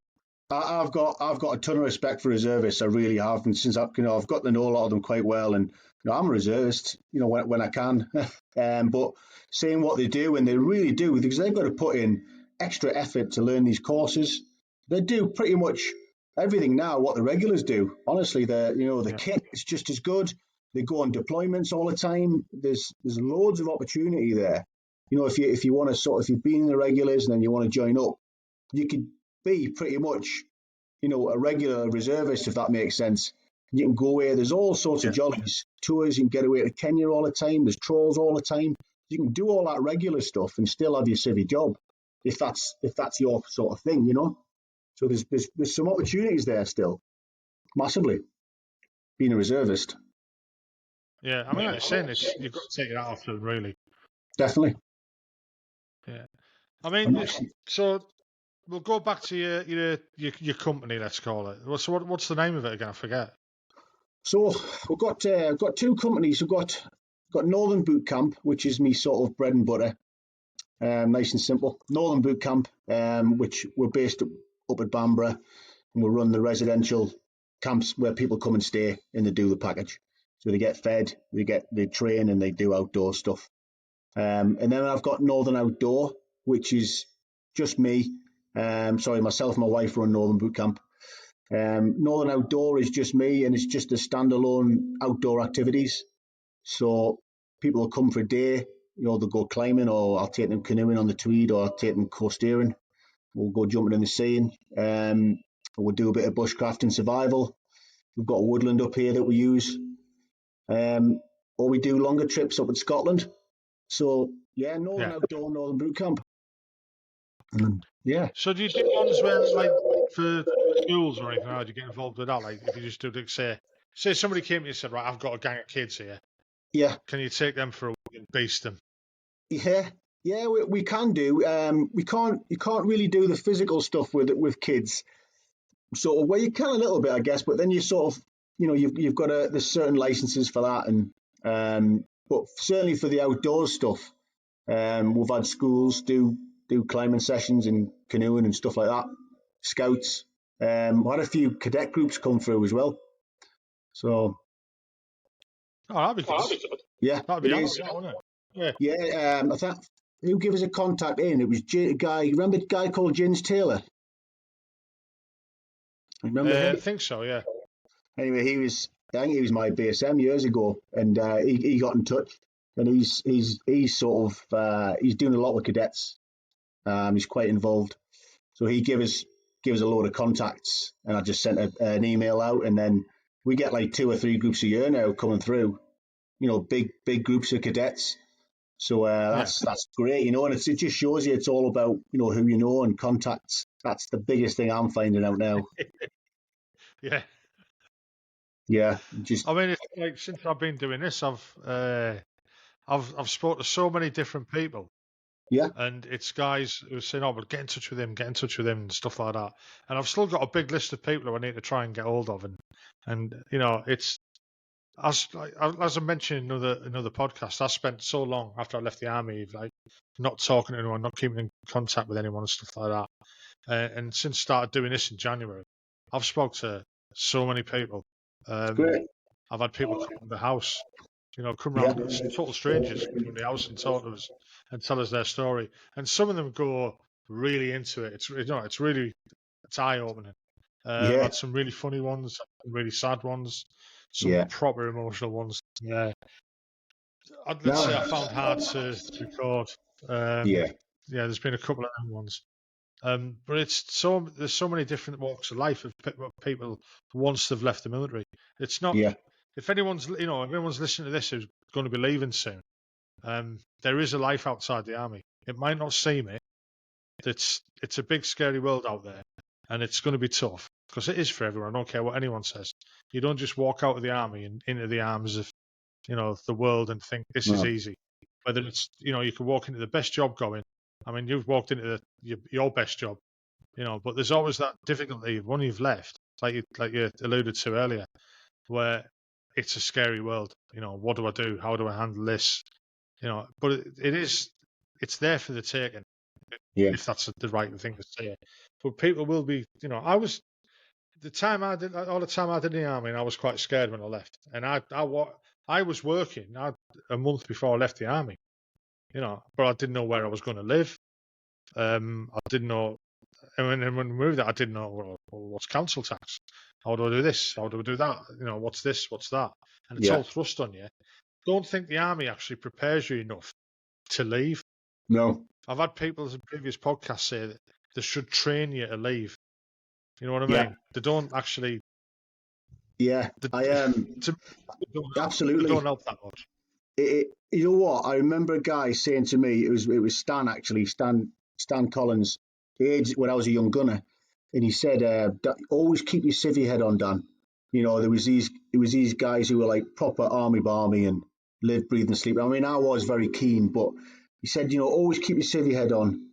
I've got a ton of respect for reservists. I really have, and since I've got to know a lot of them quite well, and I'm a reservist. When I can, but seeing what they do, and they really do, because they've got to put in extra effort to learn these courses. They do pretty much everything now what the regulars do. Honestly, the yeah, kit is just as good. They go on deployments all the time. There's loads of opportunity there. If you want to if you've been in the regulars and then you want to join up, you could be pretty much a regular reservist, if that makes sense. You can go away. There's all sorts of yeah, jollies, tours. You can get away to Kenya all the time. There's trawls all the time. You can do all that regular stuff and still have your civvy job, if that's your sort of thing. So there's some opportunities there still, massively. Being a reservist, yeah. I mean, like you're saying, it's you've got to take it out of them, really. definitely. Yeah. I mean, so we'll go back to your company, let's call it. So what's the name of it again? I forget. So we've got two companies. We've got Northern Boot Camp, which is me sort of bread and butter. Nice and simple. Northern Boot Camp, which we're based up at Bamborough, and we run the residential camps where people come and stay and they do the package. So they get fed, they train, and they do outdoor stuff. And then I've got Northern Outdoor, which is just me. Myself and my wife run Northern Boot Camp. Northern Outdoor is just me, and it's just a standalone outdoor activities. So people will come for a day, they'll go climbing, or I'll take them canoeing on the Tweed, or I'll take them coasteering. We'll go jumping in the sea. We'll do a bit of bushcraft and survival. We've got a woodland up here that we use. Or we do longer trips up in Scotland. So, yeah, Northern Yeah. Outdoor, Northern Boot Camp. Yeah. So do you do ones where, like, for schools or anything? How do you get involved with that? Like, if you just do, like, say somebody came to you and said, right, I've got a gang of kids here. Yeah. Can you take them for a week and beast them? Yeah. Yeah, we can do. You can't really do the physical stuff with kids. Sort of, well, you can a little bit, I guess, but then you sort of, you've got there's certain licenses for that, and but certainly for the outdoor stuff, we've had schools do climbing sessions and canoeing and stuff like that. Scouts, we had a few cadet groups come through as well. So Oh, that'd be good. yeah, That'd be handy, wouldn't it? Yeah. yeah. I thought who gave us a contact in? It was a guy. Remember a guy called Jins Taylor? Remember I him? think so, yeah. Anyway, I think he was my BSM years ago, and he got in touch, and he's sort of he's doing a lot with cadets. He's quite involved, so he gave us a load of contacts, and I just sent an email out, and then we get like 2 or 3 groups a year now coming through. Big groups of cadets. So that's great, and it just shows you it's all about who you know and contacts. That's the biggest thing I'm finding out now. Yeah. Yeah, I mean, it's like since I've been doing this, I've spoken to so many different people, yeah, and it's guys who are saying, "Oh, but get in touch with him, and stuff like that." And I've still got a big list of people who I need to try and get hold of, and it's as I mentioned in another podcast. I spent so long after I left the army, like not talking to anyone, not keeping in contact with anyone, and stuff like that. And since I started doing this in January, I've spoke to so many people. great. I've had people come to the house, come Yeah, round, total strangers come to the house and talk to us and tell us their story. And some of them go really into it. It's really, it's eye opening. I've Yeah. had some really funny ones, some really sad ones, some Yeah. proper emotional ones. Let's Now, say I found hard to record. yeah. There's been a couple of them ones. But there's so many different walks of life of people once they've left the military. It's not Yeah. if anyone's if anyone's listening to this who's going to be leaving soon. There is a life outside the army. It might not seem it. It's a big scary world out there, and it's going to be tough because it is for everyone. I don't care what anyone says. You don't just walk out of the army and into the arms of the world and think this is No. easy. Whether it's you could walk into the best job going. I mean, you've walked into your best job, but there's always that difficulty when you've left, like you alluded to earlier, where it's a scary world. What do I do? How do I handle this? But it's there for the taking, Yeah. if that's the right thing to say. But people will be, I was the time I did all the time I did in the army, and I was quite scared when I left, and I was working a month before I left the army, but I didn't know where I was going to live. I didn't know. And when we moved there, I didn't know what's council tax. How do I do this? How do I do that? What's this? What's that? And it's Yeah. all thrust on you. Don't think the army actually prepares you enough to leave. No. I've had people in previous podcasts say that they should train you to leave. You know what I Yeah. mean? They don't actually. Yeah. They, I they absolutely. don't help that much. You know what? I remember a guy saying to me, it was Stan actually, Stan Collins, age when I was a young gunner, and he said, "Always keep your civvy head on, Dan." There was these guys who were like proper army barmy and live, breathe, and sleep. I mean, I was very keen, but he said, always keep your civvy head on.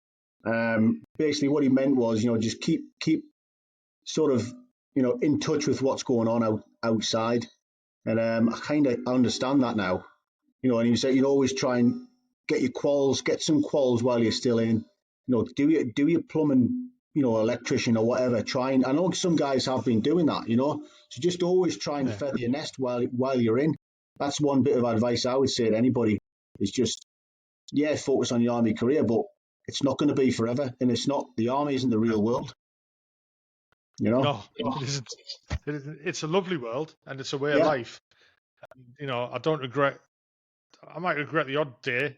Basically, what he meant was, just keep sort of, in touch with what's going on outside. And I kind of understand that now. And he said, always try and get some quals while you're still in. Do your plumbing, electrician or whatever. Try and I know some guys have been doing that. So just always try and Yeah. feather your nest while you're in. That's one bit of advice I would say to anybody. Is just focus on your army career, but it's not going to be forever, and it's not. The army isn't the real world. No, it isn't. It isn't. It's a lovely world, and it's a way of Yeah, life. I don't regret. I might regret the odd day.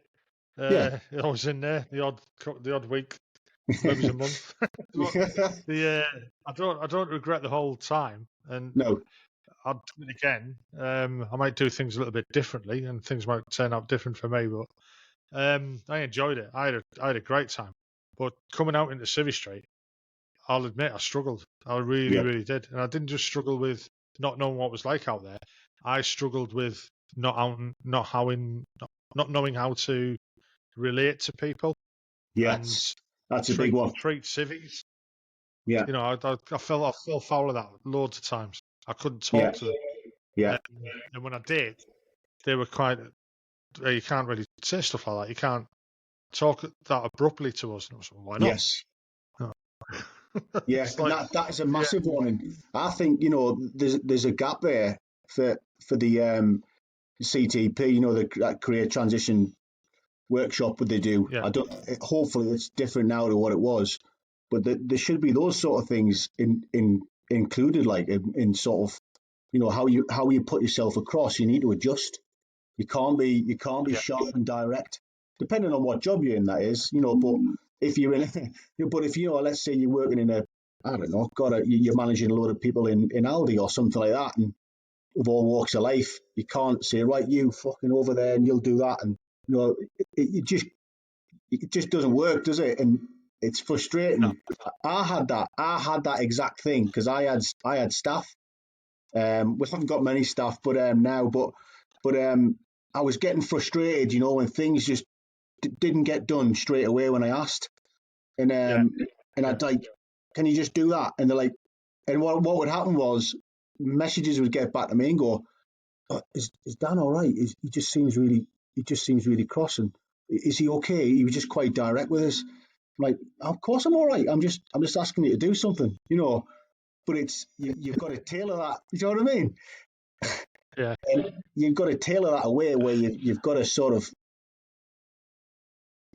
yeah, I was in there the odd week, maybe a month. But I don't regret the whole time, and no, I'd do it again. I might do things a little bit differently, and things might turn out different for me. But I enjoyed it. I had a great time. But coming out into Civvy Street, I'll admit I struggled. I really, yeah, really did, and I didn't just struggle with not knowing what it was like out there. I struggled with not knowing how to relate to people and yes, that's a big treat one. treat civvies. Yeah, I fell foul of that loads of times. I couldn't yeah, talk to them, yeah, and when I did, they were quite. You can't really say stuff like that. You can't talk that abruptly to us. And I was like, why not? yes. Oh. Yeah, It's and like, that is a yeah, massive one. And I think there's a gap there for the CTP. That career transition workshop that they do. yeah, I don't. Hopefully, it's different now to what it was, but there should be those sort of things included, like in sort of how you put yourself across. You need to adjust. You can't be yeah, sharp and direct, depending on what job you're in. That is. But if you're in, but if let's say you're working in I don't know, you're managing a load of people in Aldi or something like that, and of all walks of life, you can't say, right, you fucking over there and you'll do that, and it just doesn't work, does it? And it's no, frustrating. I had that exact thing because I had staff. We haven't got many staff, but now, but I was getting frustrated, when things just didn't get done straight away when I asked, and yeah, I'd like, can you just do that? And they're like, and what would happen was messages would get back to me and go, is Dan all right? He just seems really cross, and is he okay? He was just quite direct with us. I'm like, of course I'm all right. I'm just asking you to do something, But it's you've got to tailor that. You know what I mean? yeah. And you've got to tailor that away where you've got to sort of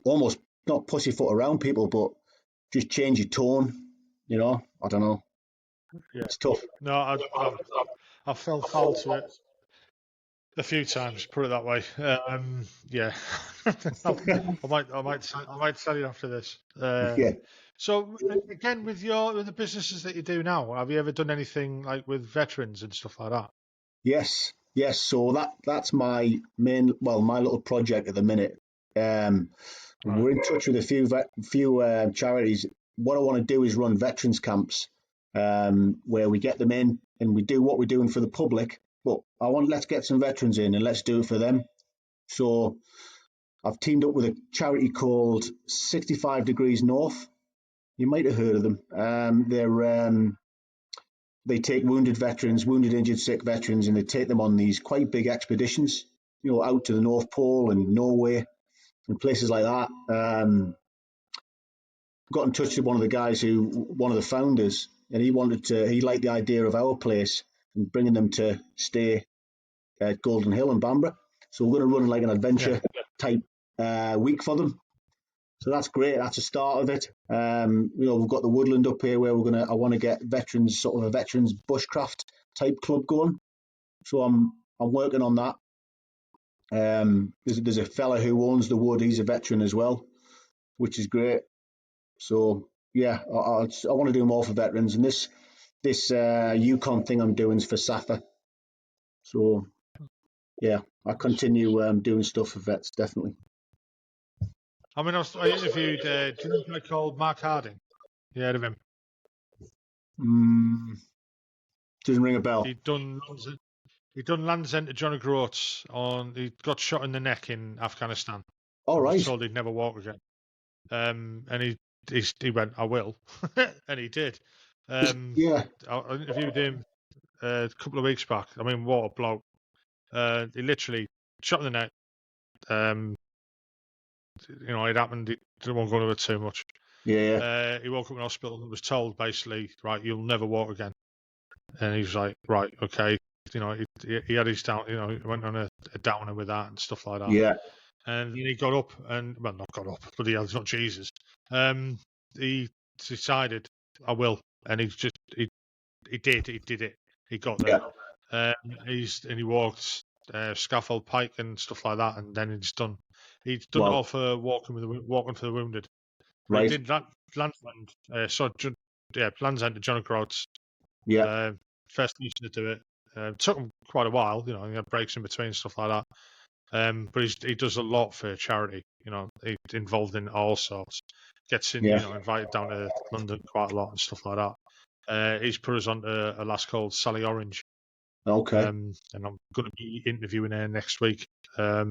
almost not pussyfoot around people, but just change your tone. I don't know. Yeah. It's tough. No, I fell foul to it a few times. Put it that way. Yeah. I might tell you after this. Yeah. So again, with the businesses that you do now, have you ever done anything like with veterans and stuff like that? Yes. Yes. So that's my my little project at the minute. Um, Right. we're in touch with a few charities. What I want to do is run veterans camps, where we get them in and we do what we're doing for the public. But let's get some veterans in and let's do it for them. So I've teamed up with a charity called 65 Degrees North. You might have heard of them. They take wounded veterans, wounded, injured, sick veterans, and they take them on these quite big expeditions, out to the North Pole and Norway and places like that. Got in touch with one of the founders, and he liked the idea of our place and bringing them to stay at Golden Hill in Bamborough. So we're going to run like an Yeah. adventure type week for them. So that's great. That's a start of it. We've got the woodland up here where I want to get veterans, sort of a veterans bushcraft type club going. So I'm working on that. There's a fella who owns the wood. He's a veteran as well, which is great. So yeah, I want to do more for veterans, and this Yukon thing I'm doing is for SAFA. So yeah, I continue doing stuff for vets definitely. I mean, I interviewed. Do you know a guy called Mark Harding? You heard of him? Mm, doesn't ring a bell. He done Land's End to John O'Groats on. He got shot in the neck in Afghanistan. All And was right. told he'd never walk again. And he went, I will, and he did. Yeah, I interviewed him a couple of weeks back. I mean, what a bloke! He literally shot in the neck. It happened. He didn't want to go into it too much. yeah, He woke up in hospital and was told basically, right, you'll never walk again. And he was like, right, okay. He had his down. He went on a downer with that and stuff like that. yeah, And then he got up and, well, not got up, bloody hell, it's not Jesus. He decided, I will. And he did it. He got there. yeah. He walked scaffold pike and stuff like that, and then he's done it Well, all for walking for the wounded. But he right. did that Land's End, Land's End to John O'Groats. Yeah, First nation to do it. Took him quite a while, he had breaks in between, stuff like that. But he does a lot for charity. He's involved in all sorts. Gets in, yeah. invited down to London quite a lot and stuff like that. He's put us on to a lass called Sally Orange, Okay. and I'm going to be interviewing her next week. I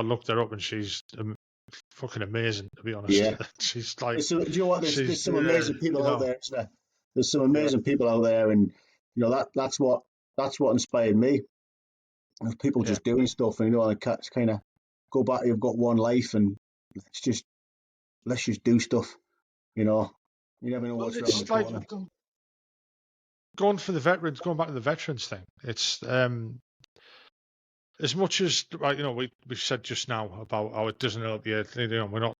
looked her up and she's fucking amazing, to be honest. Yeah. She's like, Do you know what? There's some amazing people out there, isn't there? There's some yeah, amazing people out there, and that's what inspired me. Of people yeah. just doing stuff, and it's kind of go back. You've got one life, and let's just do stuff. You know, you never know Well, what's around the it's like corner. going back to the veterans thing. It's as much as we said just now about how it doesn't help you. We're not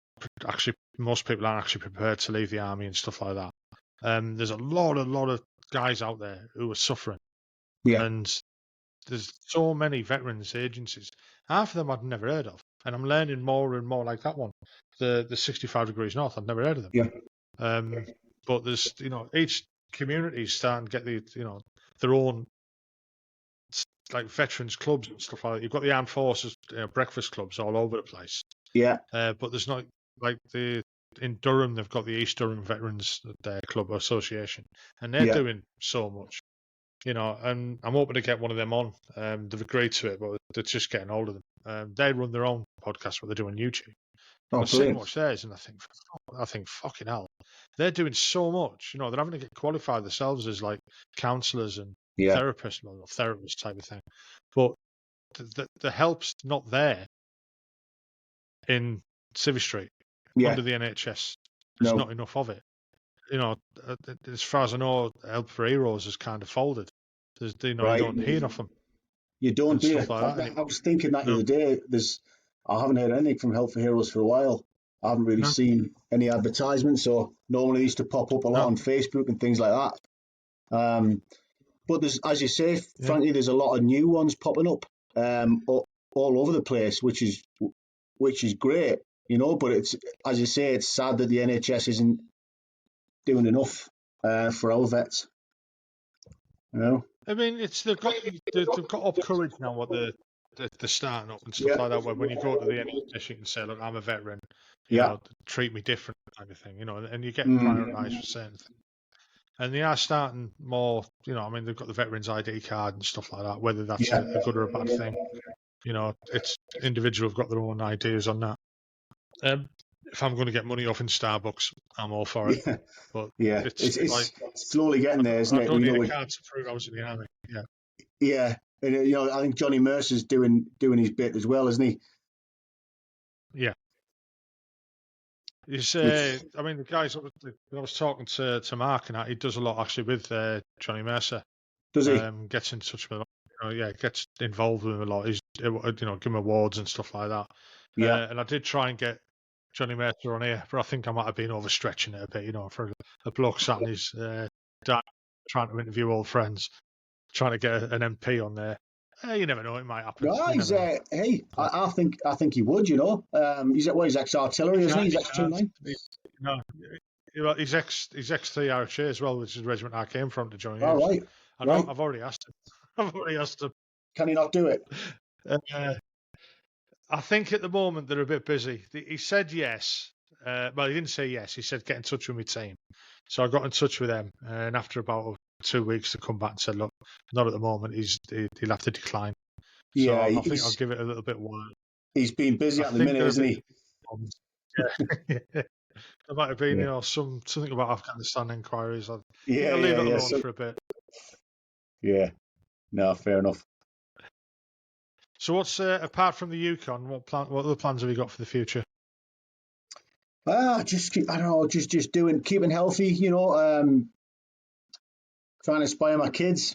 actually, most people aren't actually prepared to leave the army and stuff like that. There's a lot of guys out there who are suffering, Yeah, and there's so many veterans agencies. Half of them I'd never heard of, and I'm learning more and more, like that one, the 65 Degrees North. I'd never heard of them. yeah, But there's each community is starting to get their own, like, veterans clubs and stuff like that. You've got the armed forces breakfast clubs all over the place, yeah, but there's not, like, in Durham they've got the East Durham Veterans Club Association, and they're yeah, doing so much. And I'm hoping to get one of them on. They've agreed to it, but they're just getting hold of them. They run their own podcast, what they do on YouTube. Oh, I sit and brilliant. watch theirs, and I think, fucking hell, they're doing so much. They're having to get qualified themselves as, like, counsellors and Yeah, therapists, well, therapists type of thing. But the help's not there in Civvy Street yeah. under the NHS. There's No, not enough of it. As far as I know, Help for Heroes has kind of folded. You right. don't hear of them You don't, and do you? stuff like that I anymore. was thinking that the No. other day. I haven't heard anything from Help for Heroes for a while. I haven't really No, seen any advertisements. So normally they used to pop up a lot no, on Facebook and things like that. But there's, as you say, yeah. frankly, there's a lot of new ones popping up all over the place, which is great, you know. But it's, as you say, it's sad that the NHS isn't doing enough for our vets. You know? I mean, it's they've got up courage now. What they're starting up and stuff Yeah, like that. Where when you go to the NHS, you can say, "Look, I'm a veteran. You yeah, know, treat me different," kind of thing. You know, and you get mm, prioritised for certain things. And they are starting more. You know, I mean, they've got the veterans ID card and stuff like that. Whether that's yeah, a good or a bad thing, you know, it's individual have got their own ideas on that. If I'm going to get money off in Starbucks, I'm all for it. yeah, But yeah. it's like It's slowly getting there, isn't I it? don't You need know, a card to prove I was in the army. Yeah, yeah. And, you know, I think Johnny Mercer's doing his bit as well, isn't he? yeah. He's, Which I mean, the guys. I was talking to Mark and that. He does a lot actually with Johnny Mercer. does he? Gets in touch with him. Yeah, gets involved with him a lot. He's, give him awards and stuff like that. Yeah, And I did try and get Johnny Mercer on here, but I think I might have been overstretching it a bit. You know, for a bloke sat in his diary trying to interview old friends, trying to get an MP on there. You never know; it might happen. no, You he's never know. hey, But I think he would. You know, he's ex artillery, he isn't he? can't. He's He ex two can't. nine. No, well, he's ex 3RHA as well, which is the regiment I came from to join All you. right, I know. right. I've already asked him. I've already asked him. Can he not do it? Uh, I think at the moment they're a bit busy. He said yes. Well, he didn't say yes. He said get in touch with my team. So I got in touch with them, and after about 2 weeks, they come back and said, "Look, not at the moment. He'll have to decline." Yeah, So I think I'll give it a little bit while. he's been busy I at the think minute, they're a isn't bit. he? Yeah. There might have been, Yeah, something about Afghanistan inquiries. I think yeah, I'll leave yeah, it yeah. alone So for a bit. yeah, no, fair enough. So what's apart from the Yukon? What other plans have you got for the future? Just keep, I don't know, just keeping healthy. You know, trying to inspire my kids.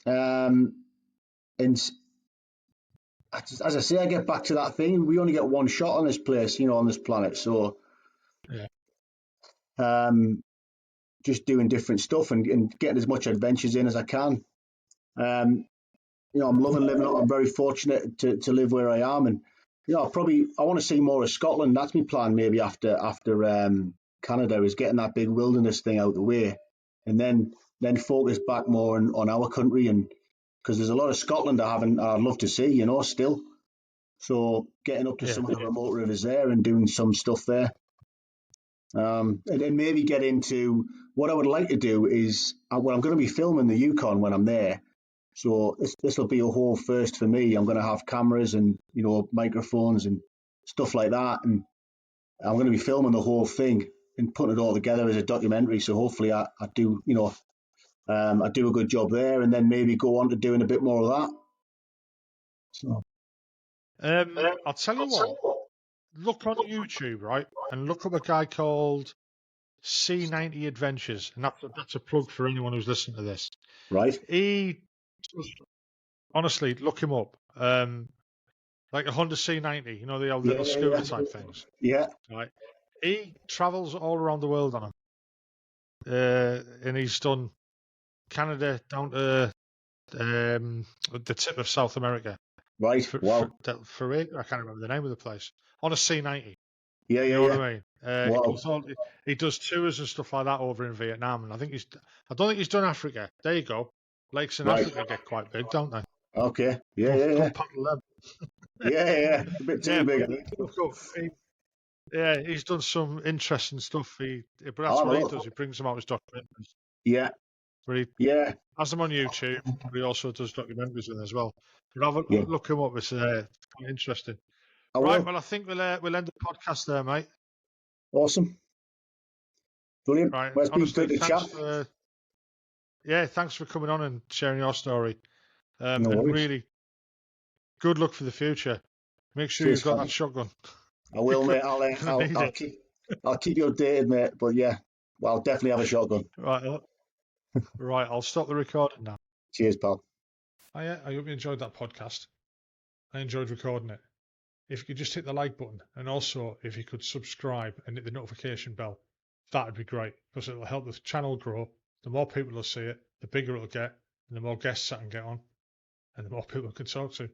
Um, and as I say, I get back to that thing. We only get one shot on this place, you know, on this planet. So Yeah, um, just doing different stuff and getting as much adventures in as I can. Um, you know, I'm loving living. I'm very fortunate to live where I am, and you know, I want to see more of Scotland. That's my plan. Maybe after Canada is getting that big wilderness thing out the way, and then focus back more on our country, and because there's a lot of Scotland I'd love to see. You know, still. So getting up to yeah, some of the remote rivers there and doing some stuff there. And maybe get into what I would like to do is well, I'm going to be filming the Yukon when I'm there. So this will be a whole first for me. I'm going to have cameras and you know microphones and stuff like that, and I'm going to be filming the whole thing and putting it all together as a documentary. So hopefully I do you know I do a good job there, and then maybe go on to doing a bit more of that. So I'll tell you what. Look on YouTube, right, and look up a guy called C90 Adventures, and that's a plug for anyone who's listening to this. right, He honestly look him up. Like a Honda C90, you know, the old yeah, little yeah, scooter yeah, type things, yeah, right? He travels all around the world on them, and he's done Canada down to the tip of South America. right, wow, For I can't remember the name of the place on a C90. yeah, You yeah, know what yeah, I mean? wow, He does tours and stuff like that over in Vietnam, and I don't think he's done Africa. There you go. Lakes in right, Africa get quite big, don't they? okay, yeah, Go yeah, go yeah, paddle them. yeah, yeah, a bit too Yeah, big, but I think. look up. Yeah, he's done some interesting stuff. But I'll that's have a what he look. does. He brings them out as documentaries. Yeah, But he yeah, has them on YouTube. But he also does documentaries with them as well. But have a yeah, look him up. It's quite interesting. I Right. will. Well, I think we'll end the podcast there, mate. Awesome. Brilliant. Right. Well, it's been Honestly, good to chat. thanks for coming on and sharing your story. No And worries. really good luck for the future. Make sure Cheers, you've got Frank. that shotgun. I you're will, mate. gonna need it. I'll keep you updated, mate. But yeah, well, I'll definitely have a shotgun. Right. Right. I'll stop the recording now. Cheers, pal. I hope you enjoyed that podcast. I enjoyed recording it. if you could just hit the like button, and also if you could subscribe and hit the notification bell, that'd be great because it'll help the channel grow. The more people will see it, the bigger it'll get, and the more guests I can get on, and the more people I can talk to.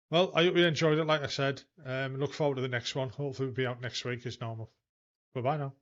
Well, I hope you enjoyed it, like I said. Look forward to the next one. Hopefully, we'll be out next week as normal. Bye bye now.